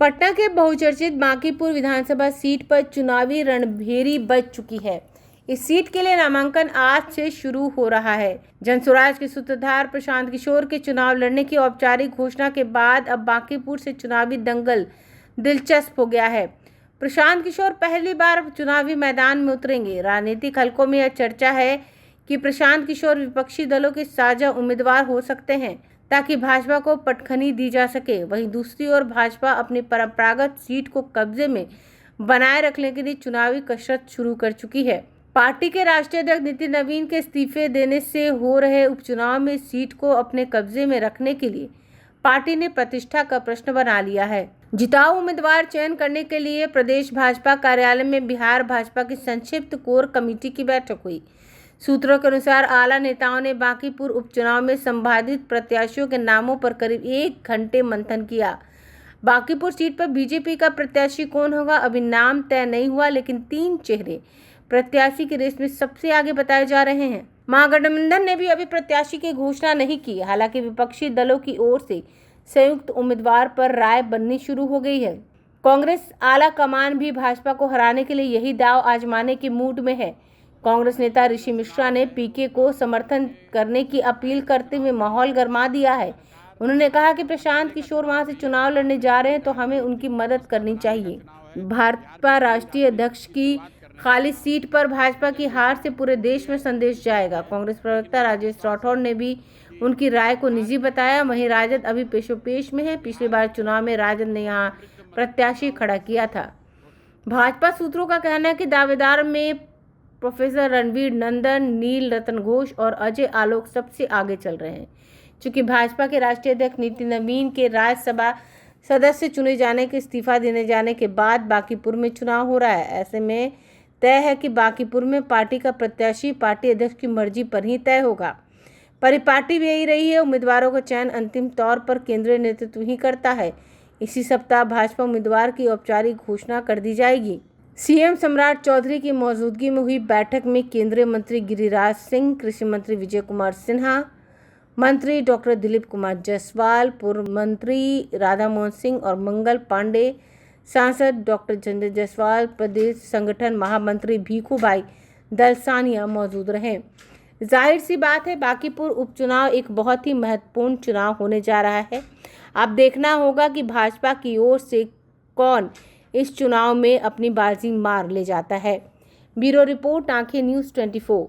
पटना के बहुचर्चित बांकीपुर विधानसभा सीट पर चुनावी रणभेरी बज चुकी है। इस सीट के लिए नामांकन आज से शुरू हो रहा है। जनसुराज के सूत्रधार प्रशांत किशोर के चुनाव लड़ने की औपचारिक घोषणा के बाद अब बांकीपुर से चुनावी दंगल दिलचस्प हो गया है। प्रशांत किशोर पहली बार चुनावी मैदान में उतरेंगे। राजनीतिक हलकों में यह चर्चा है कि प्रशांत किशोर विपक्षी दलों के साझा उम्मीदवार हो सकते हैं ताकि भाजपा को पटखनी दी जा सके। वहीं दूसरी ओर भाजपा अपनी परंपरागत सीट को कब्जे में बनाए रखने के लिए चुनावी कसरत शुरू कर चुकी है। पार्टी के राष्ट्रीय अध्यक्ष नितिन नवीन के इस्तीफे देने से हो रहे उपचुनाव में सीट को अपने कब्जे में रखने के लिए पार्टी ने प्रतिष्ठा का प्रश्न बना लिया है। जिताऊ उम्मीदवार चयन करने के लिए प्रदेश भाजपा कार्यालय में बिहार भाजपा की संक्षिप्त कोर कमेटी की बैठक हुई। सूत्रों के अनुसार आला नेताओं ने बांकीपुर उपचुनाव में संभावित प्रत्याशियों के नामों पर करीब 1 घंटे मंथन किया। बांकीपुर सीट पर बीजेपी का प्रत्याशी कौन होगा अभी नाम तय नहीं हुआ, लेकिन 3 चेहरे प्रत्याशी की रेस में सबसे आगे बताए जा रहे हैं। महागठबंधन ने भी अभी प्रत्याशी की घोषणा नहीं की। हालांकि विपक्षी दलों की ओर से संयुक्त उम्मीदवार पर राय बननी शुरू हो गई है। कांग्रेस आला कमान भी भाजपा को हराने के लिए यही दांव आजमाने के मूड में है। कांग्रेस नेता ऋषि मिश्रा ने पीके को समर्थन करने की अपील करते हुए माहौल गरमा दिया है। उन्होंने कहा कि प्रशांत किशोर वहां से चुनाव लड़ने जा रहे हैं तो हमें उनकी मदद करनी चाहिए। भाजपा राष्ट्रीय अध्यक्ष की खाली सीट पर भाजपा की हार से पूरे देश में संदेश जाएगा। कांग्रेस प्रवक्ता राजेश राठौर ने भी उनकी राय को निजी बताया। वहीं राजद अभी पेशोपेश में है। पिछली बार चुनाव में राजद ने यहां प्रत्याशी खड़ा किया था। भाजपा सूत्रों का कहना है कि दावेदार में प्रोफेसर रणवीर नंदन, नील रतन घोष और अजय आलोक सबसे आगे चल रहे हैं। चूंकि भाजपा के राष्ट्रीय अध्यक्ष नितिन नवीन के राज्यसभा सदस्य चुने जाने के इस्तीफा देने जाने के बाद बांकीपुर में चुनाव हो रहा है, ऐसे में तय है कि बांकीपुर में पार्टी का प्रत्याशी पार्टी अध्यक्ष की मर्जी पर ही तय होगा। परिपाटी भी यही रही है। उम्मीदवारों का चयन अंतिम तौर पर केंद्रीय नेतृत्व ही करता है। इसी सप्ताह भाजपा उम्मीदवार की औपचारिक घोषणा कर दी जाएगी। सीएम सम्राट चौधरी की मौजूदगी में हुई बैठक में केंद्रीय मंत्री गिरिराज सिंह, कृषि मंत्री विजय कुमार सिन्हा, मंत्री डॉक्टर दिलीप कुमार जायसवाल, पूर्व मंत्री राधा मोहन सिंह और मंगल पांडे, सांसद डॉक्टर संजय जायसवाल, प्रदेश संगठन महामंत्री भीखू भाई दलसानिया मौजूद रहे। जाहिर सी बात है, बांकीपुर उपचुनाव एक बहुत ही महत्वपूर्ण चुनाव होने जा रहा है। अब देखना होगा कि भाजपा की ओर से कौन इस चुनाव में अपनी बाजी मार ले जाता है। ब्यूरो रिपोर्ट, आंखें न्यूज़ 24।